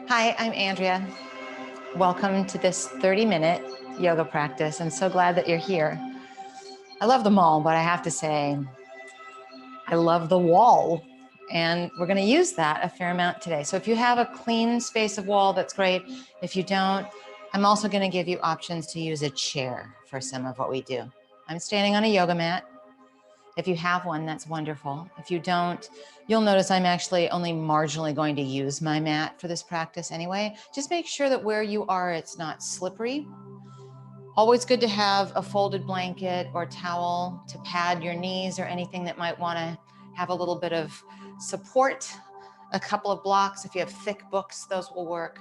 Hi, I'm Andrea. Welcome to this 30-minute yoga practice. I'm so glad that you're here. I love them all, but I have to say, I love the wall. And we're going to use that a fair amount today. So if you have a clean space of wall, that's great. If you don't, I'm also going to give you options to use a chair for some of what we do. I'm standing on a yoga mat. If you have one, that's wonderful. If you don't, you'll notice I'm actually only marginally going to use my mat for this practice anyway. Just make sure that where you are, it's not slippery. Always good to have a folded blanket or towel to pad your knees or anything that might want to have a little bit of support. A couple of blocks, if you have thick books, those will work.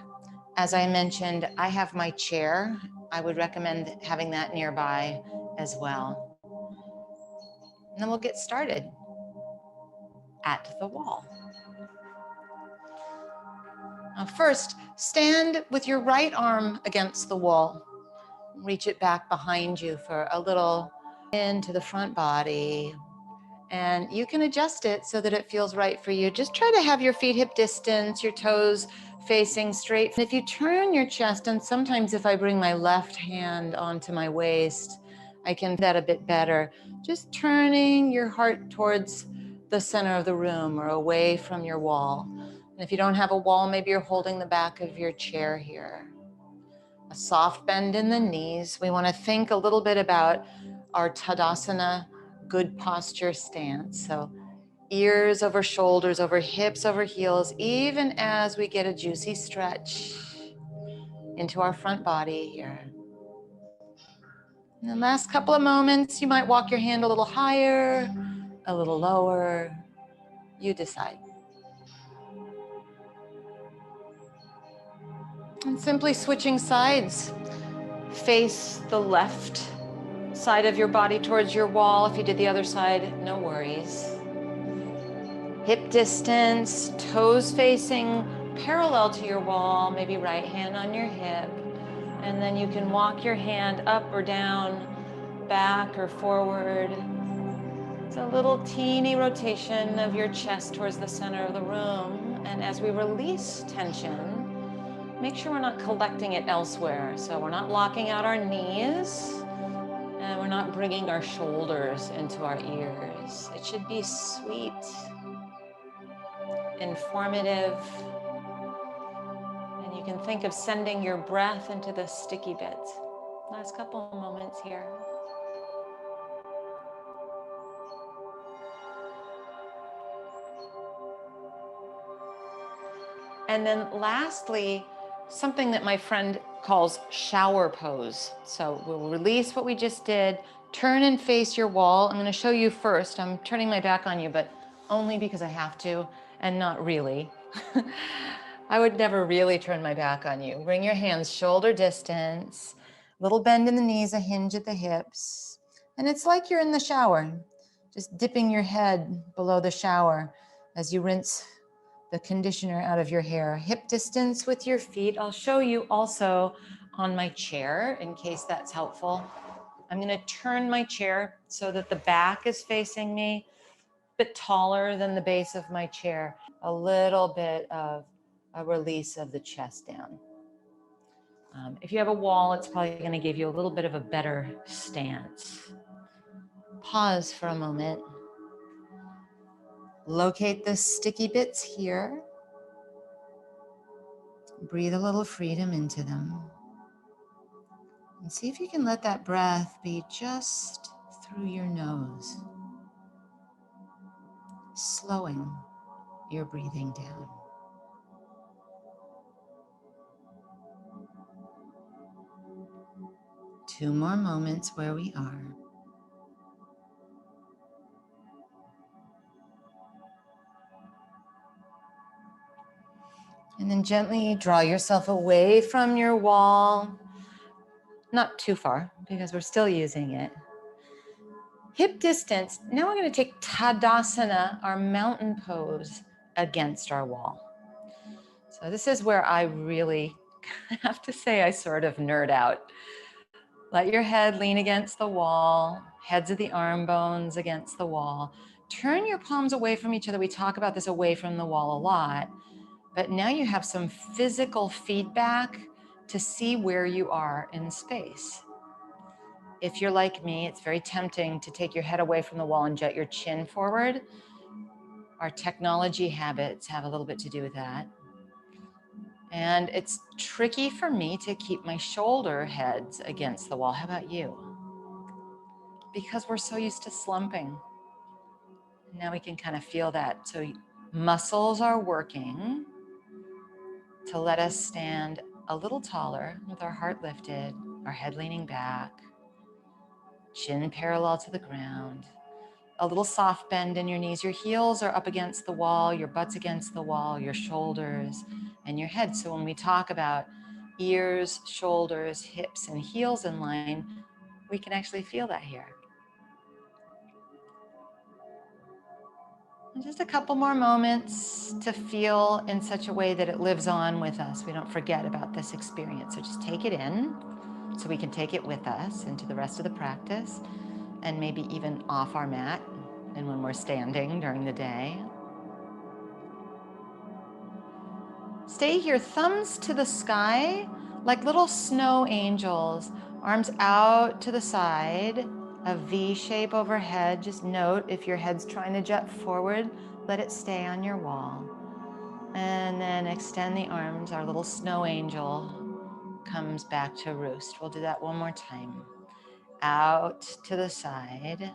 As I mentioned, I have my chair. I would recommend having that nearby as well. And then we'll get started at the wall. Now first, stand with your right arm against the wall. Reach it back behind you for a little into the front body. And you can adjust it so that it feels right for you. Just try to have your feet hip distance, your toes facing straight. And if you turn your chest, and sometimes if I bring my left hand onto my waist, I can do that a bit better. Just turning your heart towards the center of the room or away from your wall. And if you don't have a wall, maybe you're holding the back of your chair here. A soft bend in the knees. We want to think a little bit about our Tadasana good posture stance. So ears over shoulders, over hips, over heels, even as we get a juicy stretch into our front body here. In the last couple of moments, you might walk your hand a little higher, a little lower. You decide. And simply switching sides. Face the left side of your body towards your wall. If you did the other side, no worries. Hip distance, toes facing parallel to your wall, maybe right hand on your hip. And then you can walk your hand up or down, back or forward. It's a little teeny rotation of your chest towards the center of the room. And as we release tension, make sure we're not collecting it elsewhere. So we're not locking out our knees and we're not bringing our shoulders into our ears. It should be sweet, informative. And you can think of sending your breath into the sticky bits. Last couple of moments here. And then lastly, something that my friend calls shower pose. So we'll release what we just did, turn and face your wall. I'm going to show you first. I'm turning my back on you, but only because I have to and not really. I would never really turn my back on you. Bring your hands shoulder distance, little bend in the knees, a hinge at the hips. And it's like you're in the shower, just dipping your head below the shower as you rinse the conditioner out of your hair. Hip distance with your feet. I'll show you also on my chair in case that's helpful. I'm going to turn my chair so that the back is facing me, a bit taller than the base of my chair. A little bit of a release of the chest down. If you have a wall, it's probably going to give you a little bit of a better stance. Pause for a moment. Locate the sticky bits here. Breathe a little freedom into them. And see if you can let that breath be just through your nose, slowing your breathing down. Two more moments where we are. And then gently draw yourself away from your wall. Not too far, because we're still using it. Hip distance. Now we're going to take Tadasana, our mountain pose, against our wall. So this is where I really have to say I sort of nerd out. Let your head lean against the wall, heads of the arm bones against the wall. Turn your palms away from each other. We talk about this away from the wall a lot. But now you have some physical feedback to see where you are in space. If you're like me, it's very tempting to take your head away from the wall and jet your chin forward. Our technology habits have a little bit to do with that. And it's tricky for me to keep my shoulder heads against the wall. How about you? Because we're so used to slumping. Now we can kind of feel that. So muscles are working to let us stand a little taller with our heart lifted, our head leaning back, chin parallel to the ground, a little soft bend in your knees. Your heels are up against the wall, your butt's against the wall, your shoulders and your head. So when we talk about ears, shoulders, hips, and heels in line, we can actually feel that here. And just a couple more moments to feel in such a way that it lives on with us. We don't forget about this experience. So just take it in so we can take it with us into the rest of the practice and maybe even off our mat and when we're standing during the day. Stay here, thumbs to the sky, like little snow angels, arms out to the side, a V shape overhead. Just note if your head's trying to jut forward, let it stay on your wall. And then extend the arms, our little snow angel comes back to roost. We'll do that one more time. Out to the side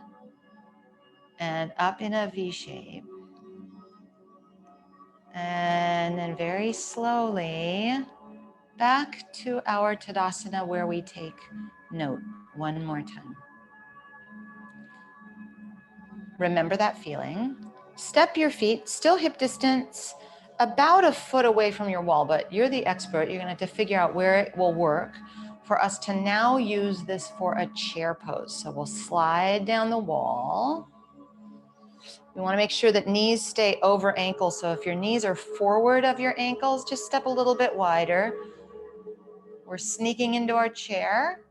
and up in a V shape. And then very slowly back to our Tadasana where we take note one more time. Remember that feeling. Step your feet, still hip distance, about a foot away from your wall, but you're the expert. You're gonna have to figure out where it will work for us to now use this for a chair pose. So we'll slide down the wall. We wanna make sure that knees stay over ankles. So if your knees are forward of your ankles, just step a little bit wider. We're sneaking into our chair,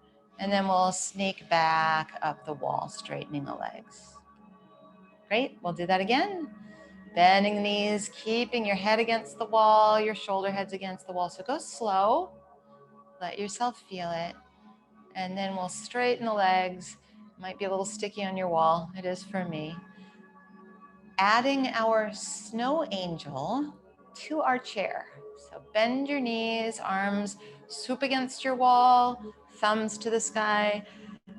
and then we'll sneak back up the wall, straightening the legs. Great, we'll do that again. Bending the knees, keeping your head against the wall, your shoulder heads against the wall. So go slow, let yourself feel it. And then we'll straighten the legs. Might be a little sticky on your wall, it is for me. Adding our snow angel to our chair. So bend your knees, arms swoop against your wall, thumbs to the sky.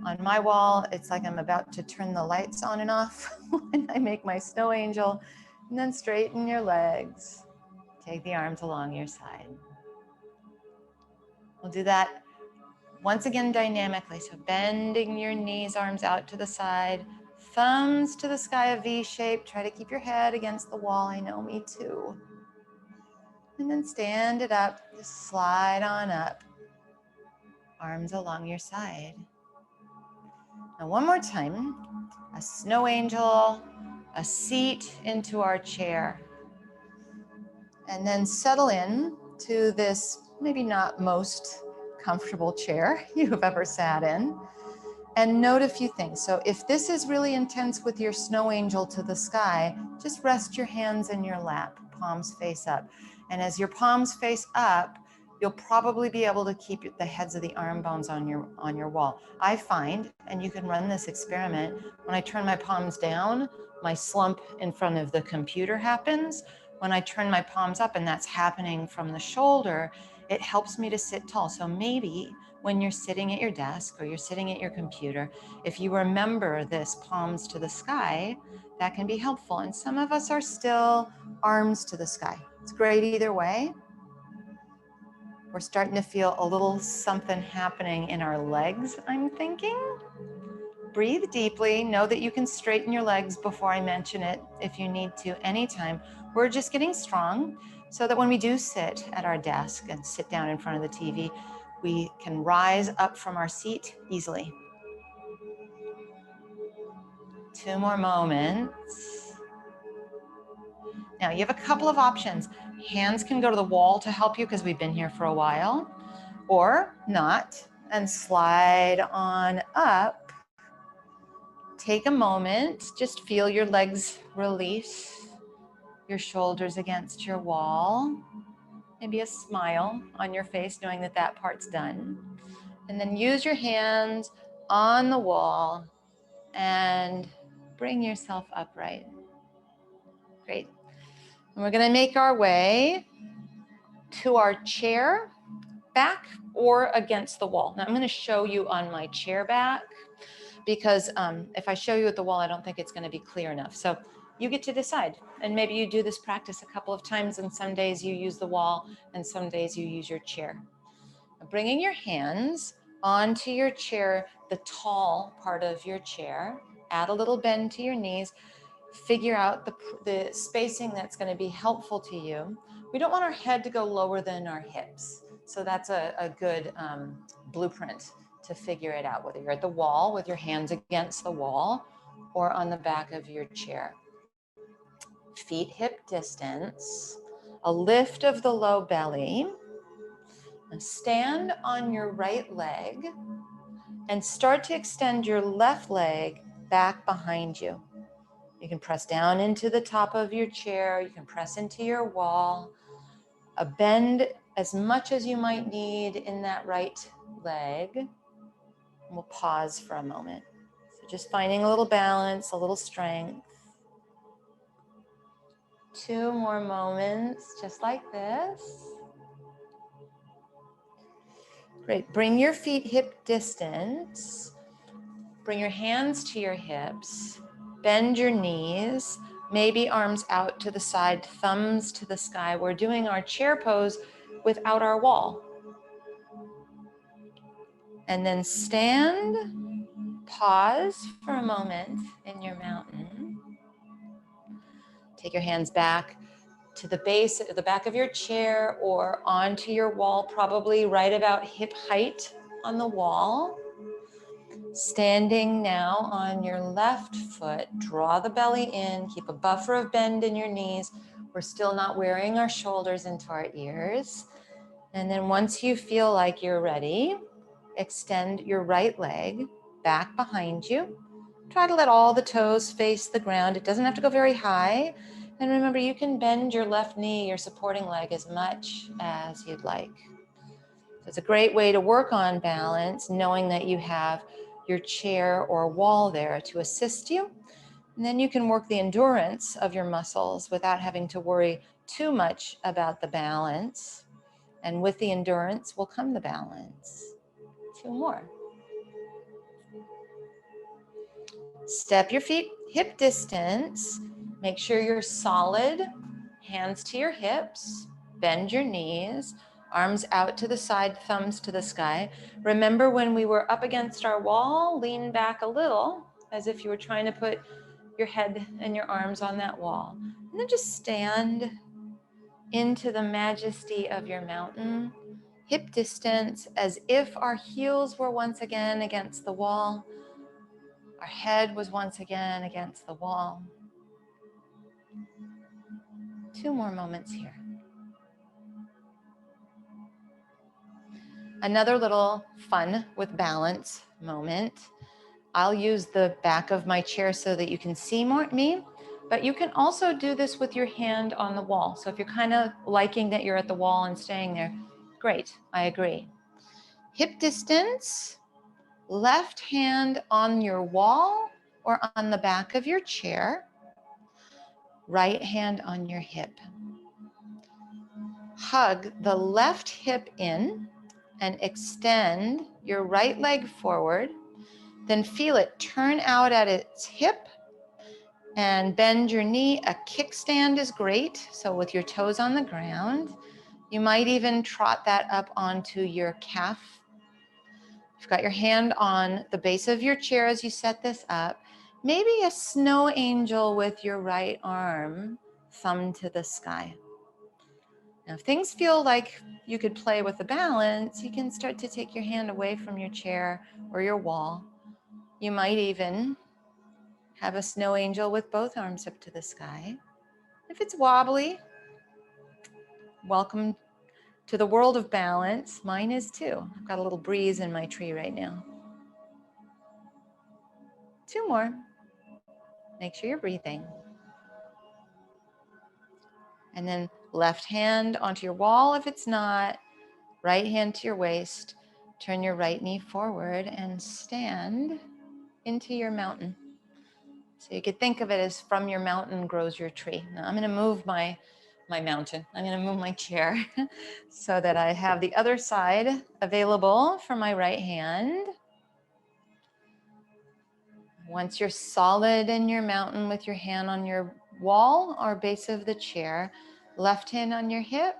On my wall, it's like I'm about to turn the lights on and off when I make my snow angel. And then straighten your legs. Take the arms along your side. We'll do that once again dynamically. So bending your knees, arms out to the side, thumbs to the sky, a V shape. Try to keep your head against the wall. I know, me too. And then stand it up, just slide on up. Arms along your side. Now one more time, a snow angel, a seat into our chair. And then settle in to this maybe not most comfortable chair you've ever sat in. And note a few things. So if this is really intense with your snow angel to the sky, just rest your hands in your lap, palms face up. And as your palms face up, you'll probably be able to keep the heads of the arm bones on your wall. I find, and you can run this experiment, when I turn my palms down, my slump in front of the computer happens. When I turn my palms up, and that's happening from the shoulder, it helps me to sit tall. So maybe when you're sitting at your desk or you're sitting at your computer, if you remember this palms to the sky, that can be helpful. And some of us are still arms to the sky. It's great either way. We're starting to feel a little something happening in our legs, I'm thinking. Breathe deeply. Know that you can straighten your legs before I mention it if you need to anytime. We're just getting strong so that when we do sit at our desk and sit down in front of the TV, we can rise up from our seat easily. 2 more moments. Now you have a couple of options. Hands can go to the wall to help you because we've been here for a while, or not, and slide on up. Take a moment, just feel your legs release, your shoulders against your wall. maybe a smile on your face, knowing that that part's done. And then use your hands on the wall and bring yourself upright. Great. And we're going to make our way to our chair back or against the wall. Now I'm going to show you on my chair back because if I show you at the wall, I don't think it's going to be clear enough. So you get to decide. And maybe you do this practice a couple of times, and some days you use the wall and some days you use your chair. Bringing your hands onto your chair, the tall part of your chair, add a little bend to your knees, figure out the spacing that's going to be helpful to you. We don't want our head to go lower than our hips. So that's a good blueprint to figure it out, whether you're at the wall with your hands against the wall or on the back of your chair. Feet hip distance, a lift of the low belly. Now stand on your right leg and start to extend your left leg back behind you. You can press down into the top of your chair. You can press into your wall. A bend as much as you might need in that right leg. And we'll pause for a moment. So just finding a little balance, a little strength. 2 more moments, just like this. Great. Bring your feet hip distance. Bring your hands to your hips. Bend your knees. Maybe arms out to the side, thumbs to the sky. We're doing our chair pose without our wall. And then stand, pause for a moment in your mountain. Take your hands back to the base, the back of your chair or onto your wall, probably right about hip height on the wall. Standing now on your left foot, draw the belly in, keep a buffer of bend in your knees. We're still not wearing our shoulders into our ears. And then once you feel like you're ready, extend your right leg back behind you. Try to let all the toes face the ground. It doesn't have to go very high. And remember, you can bend your left knee, your supporting leg, as much as you'd like. So it's a great way to work on balance, knowing that you have your chair or wall there to assist you. And then you can work the endurance of your muscles without having to worry too much about the balance. And with the endurance will come the balance. 2 more. Step your feet hip distance. Make sure you're solid. Hands to your hips. Bend your knees. Arms out to the side, thumbs to the sky. Remember when we were up against our wall, lean back a little as if you were trying to put your head and your arms on that wall. And then just stand into the majesty of your mountain. Hip distance as if our heels were once again against the wall. Our head was once again against the wall. 2 more moments here. Another little fun with balance moment. I'll use the back of my chair so that you can see me, but you can also do this with your hand on the wall. So if you're kind of liking that you're at the wall and staying there, great, I agree. Hip distance, left hand on your wall or on the back of your chair, right hand on your hip. Hug the left hip in and extend your right leg forward. Then feel it turn out at its hip and bend your knee. A kickstand is great. So with your toes on the ground, you might even trot that up onto your calf. You've got your hand on the base of your chair as you set this up. Maybe a snow angel with your right arm, thumb to the sky. Now, if things feel like you could play with the balance, you can start to take your hand away from your chair or your wall. You might even have a snow angel with both arms up to the sky. If it's wobbly, welcome to the world of balance. Mine is too. I've got a little breeze in my tree right now. 2 more. Make sure you're breathing. And then Left hand onto your wall if it's not. Right hand to your waist. Turn your right knee forward and stand into your mountain. So you could think of it as from your mountain grows your tree. Now I'm going to move my mountain. I'm going to move my chair so that I have the other side available for my right hand. Once you're solid in your mountain with your hand on your wall or base of the chair, left hand on your hip,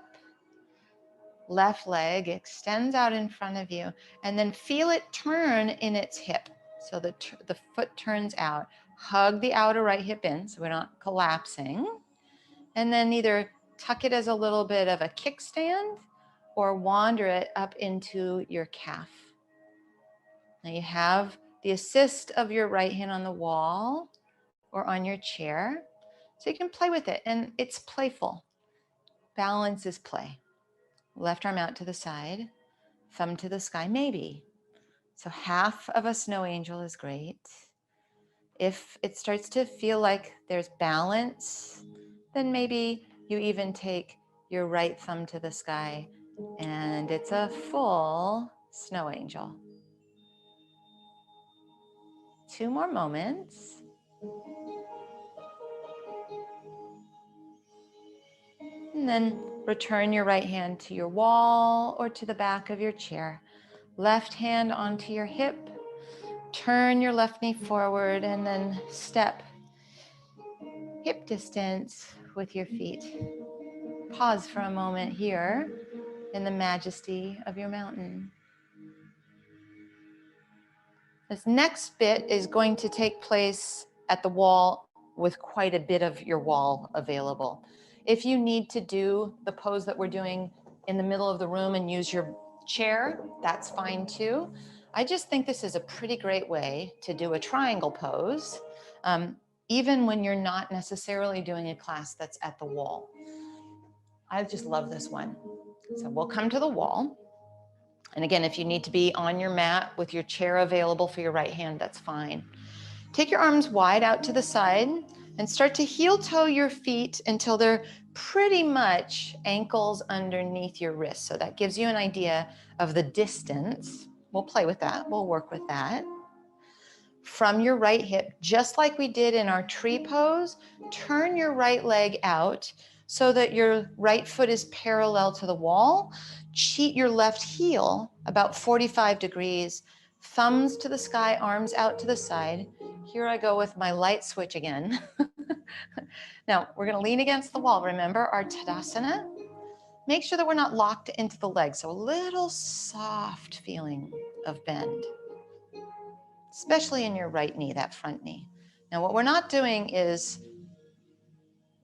left leg extends out in front of you, and then feel it turn in its hip. So the foot turns out. Hug the outer right hip in so we're not collapsing. And then either tuck it as a little bit of a kickstand or wander it up into your calf. Now you have the assist of your right hand on the wall or on your chair, so you can play with it, and it's playful. Balance is play. Left arm out to the side, thumb to the sky, maybe. So half of a snow angel is great. If it starts to feel like there's balance, then maybe you even take your right thumb to the sky and it's a full snow angel. 2 more moments. And then return your right hand to your wall or to the back of your chair. Left hand onto your hip. Turn your left knee forward and then step hip distance with your feet. Pause for a moment here in the majesty of your mountain. This next bit is going to take place at the wall with quite a bit of your wall available. If you need to do the pose that we're doing in the middle of the room and use your chair, that's fine too. I just think this is a pretty great way to do a triangle pose, even when you're not necessarily doing a class that's at the wall. I just love this one. So we'll come to the wall. And again, if you need to be on your mat with your chair available for your right hand, that's fine. Take your arms wide out to the side and start to heel toe your feet until they're pretty much ankles underneath your wrists. So that gives you an idea of the distance. We'll play with that. We'll work with that. From your right hip, just like we did in our tree pose, turn your right leg out so that your right foot is parallel to the wall. Cheat your left heel about 45 degrees, thumbs to the sky, arms out to the side. Here I go with my light switch again. Now, we're going to lean against the wall. Remember our Tadasana? Make sure that we're not locked into the legs, so a little soft feeling of bend, especially in your right knee, that front knee. Now, what we're not doing is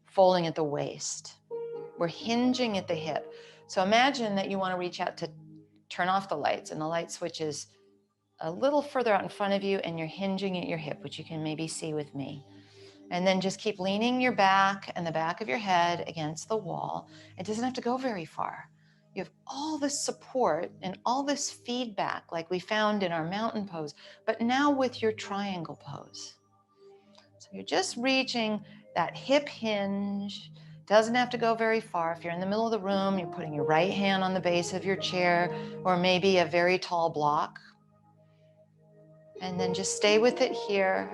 folding at the waist. We're hinging at the hip. So imagine that you want to reach out to turn off the lights, and the light switch is a little further out in front of you, and you're hinging at your hip, which you can maybe see with me. And then just keep leaning your back and the back of your head against the wall. It doesn't have to go very far. You have all this support and all this feedback like we found in our mountain pose, but now with your triangle pose. So you're just reaching that hip hinge. Doesn't have to go very far. If you're in the middle of the room, you're putting your right hand on the base of your chair or maybe a very tall block. And then just stay with it here.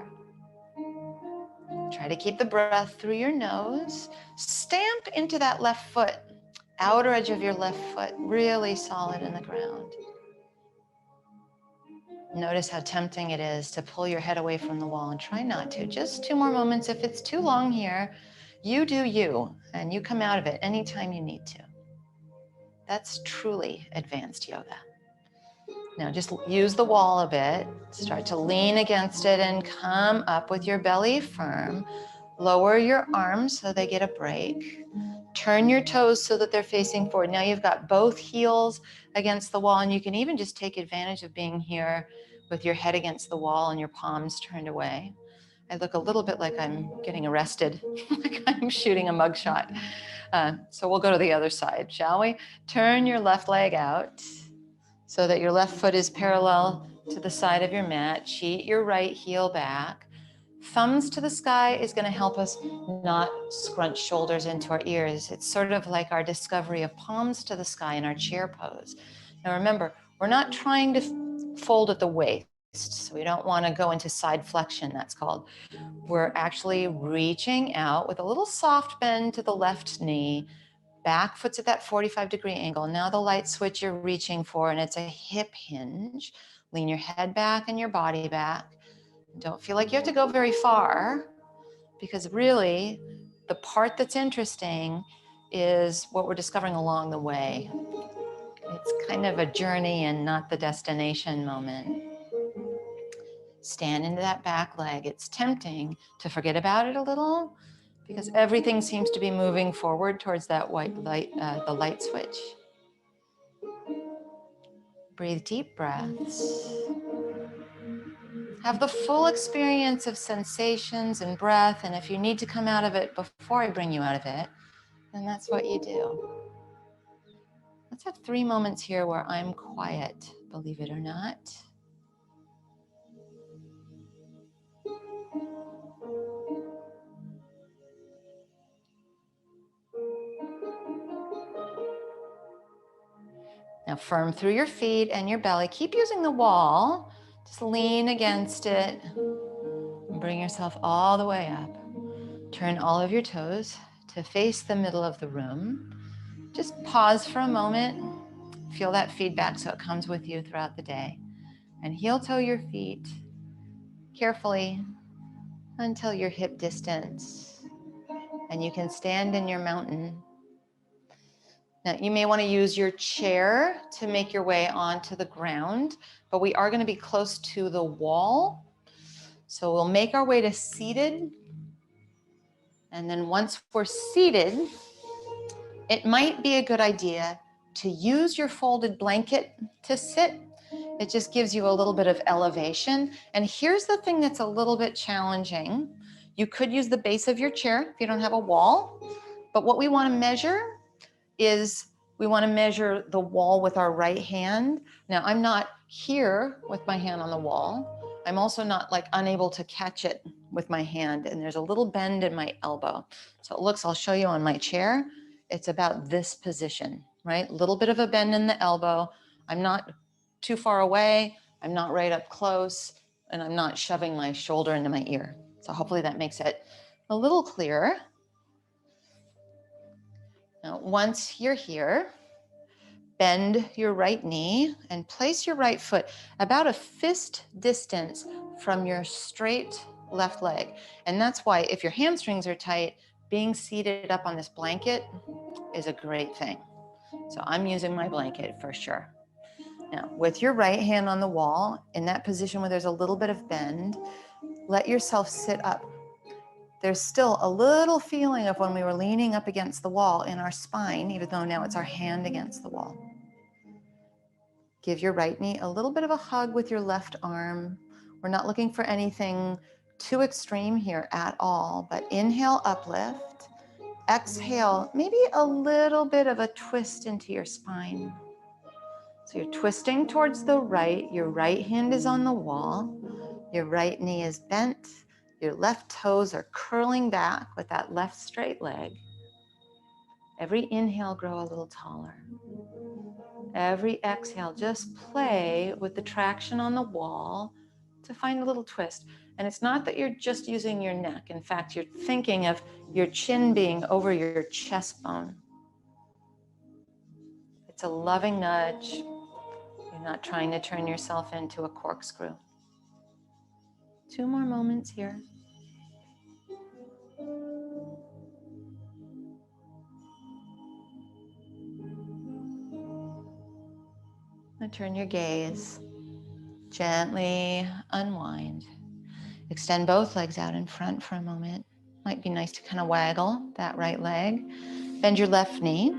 Try to keep the breath through your nose. Stamp into that left foot, outer edge of your left foot, really solid in the ground. Notice how tempting it is to pull your head away from the wall, and try not to. Just 2 more moments. If it's too long here, you do you, and you come out of it anytime you need to. That's truly advanced yoga. Now just use the wall a bit. Start to lean against it and come up with your belly firm. Lower your arms so they get a break. Turn your toes so that they're facing forward. Now you've got both heels against the wall, and you can even just take advantage of being here with your head against the wall and your palms turned away. I look a little bit like I'm getting arrested, like I'm shooting a mugshot. So we'll go to the other side, shall we? Turn your left leg out so that your left foot is parallel to the side of your mat. Cheat your right heel back. Thumbs to the sky is going to help us not scrunch shoulders into our ears. It's sort of like our discovery of palms to the sky in our chair pose. Now remember, we're not trying to fold at the waist, so we don't want to go into side flexion, that's called. We're actually reaching out with a little soft bend to the left knee. Back foot's at that 45-degree angle. Now the light switch you're reaching for, and it's a hip hinge. Lean your head back and your body back. Don't feel like you have to go very far, because really the part that's interesting is what we're discovering along the way. It's kind of a journey and not the destination moment. Stand into that back leg. It's tempting to forget about it a little because everything seems to be moving forward towards that white light, the light switch. Breathe deep breaths. Have the full experience of sensations and breath, and if you need to come out of it before I bring you out of it, then that's what you do. Let's have 3 moments here where I'm quiet, believe it or not. Now firm through your feet and your belly. Keep using the wall. Just lean against it. And bring yourself all the way up. Turn all of your toes to face the middle of the room. Just pause for a moment. Feel that feedback so it comes with you throughout the day. And heel toe your feet carefully until you're hip distance. And you can stand in your mountain. Now, you may want to use your chair to make your way onto the ground, but we are going to be close to the wall. So we'll make our way to seated. And then once we're seated, it might be a good idea to use your folded blanket to sit. It just gives you a little bit of elevation. And here's the thing that's a little bit challenging. You could use the base of your chair if you don't have a wall, but what we want to measure is we want to measure the wall with our right hand. Now, I'm not here with my hand on the wall. I'm also not like unable to catch it with my hand, and there's a little bend in my elbow. So it looks, I'll show you on my chair, it's about this position, right? A little bit of a bend in the elbow. I'm not too far away. I'm not right up close, and I'm not shoving my shoulder into my ear. So hopefully that makes it a little clearer. Now, once you're here, bend your right knee and place your right foot about a fist distance from your straight left leg. And that's why if your hamstrings are tight, being seated up on this blanket is a great thing. So I'm using my blanket for sure. Now, with your right hand on the wall, in that position where there's a little bit of bend, let yourself sit up. There's still a little feeling of when we were leaning up against the wall in our spine, even though now it's our hand against the wall. Give your right knee a little bit of a hug with your left arm. We're not looking for anything too extreme here at all, but inhale, uplift. Exhale, maybe a little bit of a twist into your spine. So you're twisting towards the right. Your right hand is on the wall. Your right knee is bent. Your left toes are curling back with that left straight leg. Every inhale, grow a little taller. Every exhale, just play with the traction on the wall to find a little twist. And it's not that you're just using your neck. In fact, you're thinking of your chin being over your chest bone. It's a loving nudge. You're not trying to turn yourself into a corkscrew. 2 more moments here. Now turn your gaze. Gently unwind. Extend both legs out in front for a moment. Might be nice to kind of waggle that right leg. Bend your left knee.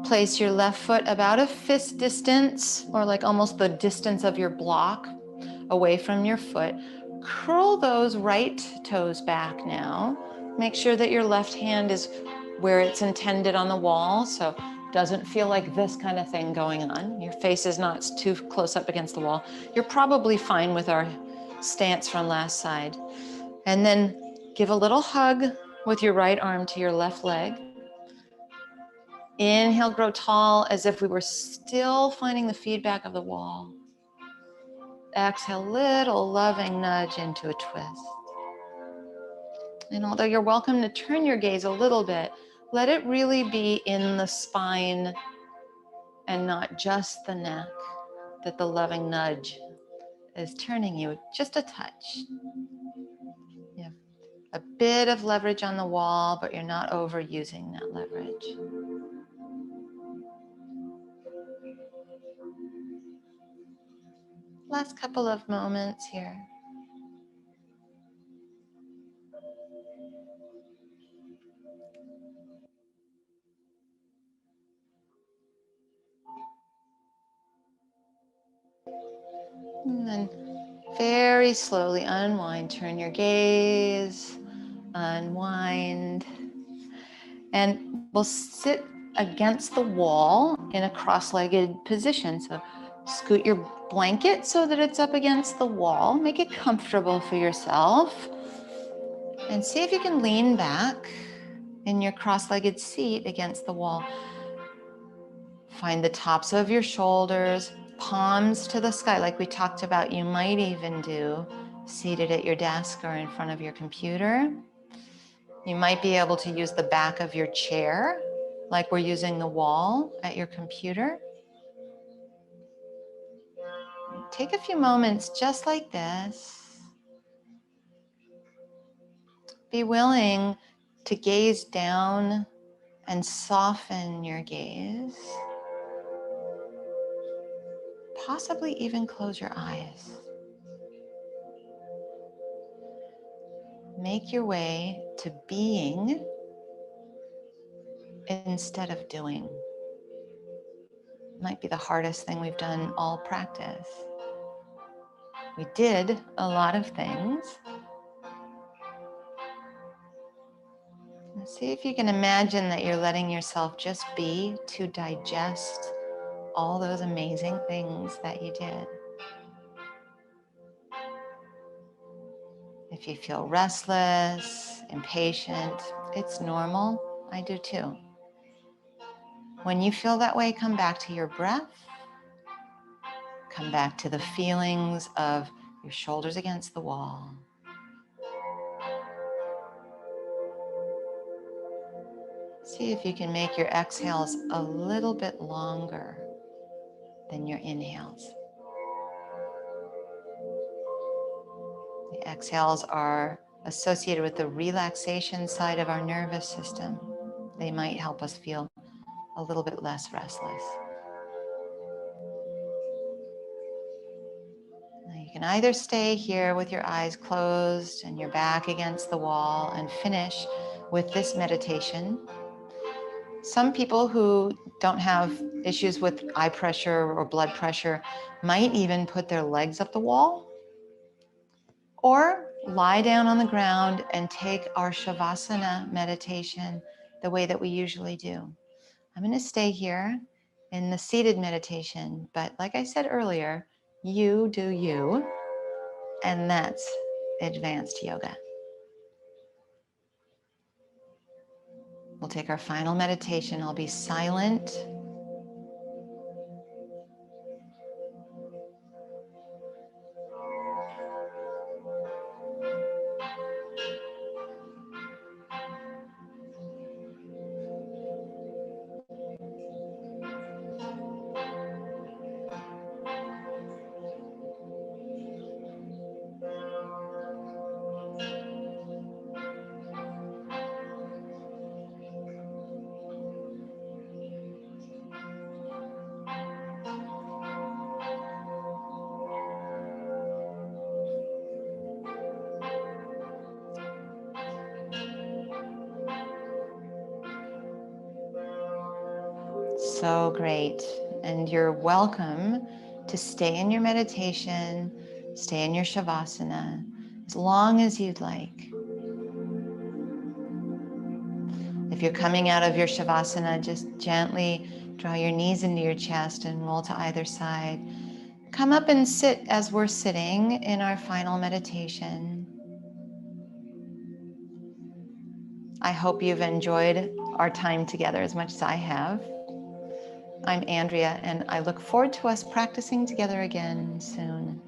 Place your left foot about a fist distance, or like almost the distance of your block away from your foot. Curl those right toes back now. Make sure that your left hand is where it's intended on the wall, so it doesn't feel like this kind of thing going on. Your face is not too close up against the wall. You're probably fine with our stance from last side. And then give a little hug with your right arm to your left leg. Inhale, grow tall as if we were still finding the feedback of the wall. Exhale, little loving nudge into a twist. And although you're welcome to turn your gaze a little bit, let it really be in the spine and not just the neck, that the loving nudge is turning you just a touch. You have a bit of leverage on the wall, but you're not overusing that leverage. Last couple of moments here. And then very slowly unwind, turn your gaze, unwind, and we'll sit against the wall in a cross-legged position. So scoot your blanket so that it's up against the wall. Make it comfortable for yourself. And see if you can lean back in your cross-legged seat against the wall. Find the tops of your shoulders, palms to the sky, like we talked about you might even do seated at your desk or in front of your computer. You might be able to use the back of your chair, like we're using the wall at your computer. Take a few moments just like this. Be willing to gaze down and soften your gaze. Possibly even close your eyes. Make your way to being instead of doing. Might be the hardest thing we've done all practice. We did a lot of things. And see if you can imagine that you're letting yourself just be to digest all those amazing things that you did. If you feel restless, impatient, it's normal. I do too. When you feel that way, come back to your breath. Come back to the feelings of your shoulders against the wall. See if you can make your exhales a little bit longer than your inhales. The exhales are associated with the relaxation side of our nervous system. They might help us feel a little bit less restless. Now you can either stay here with your eyes closed and your back against the wall and finish with this meditation. Some people who don't have issues with eye pressure or blood pressure might even put their legs up the wall or lie down on the ground and take our Shavasana meditation the way that we usually do. I'm going to stay here in the seated meditation, but like I said earlier, you do you, and that's advanced yoga. We'll take our final meditation. I'll be silent. So great. And you're welcome to stay in your meditation, stay in your Shavasana, as long as you'd like. If you're coming out of your Shavasana, just gently draw your knees into your chest and roll to either side. Come up and sit as we're sitting in our final meditation. I hope you've enjoyed our time together as much as I have. I'm Andrea, and I look forward to us practicing together again soon.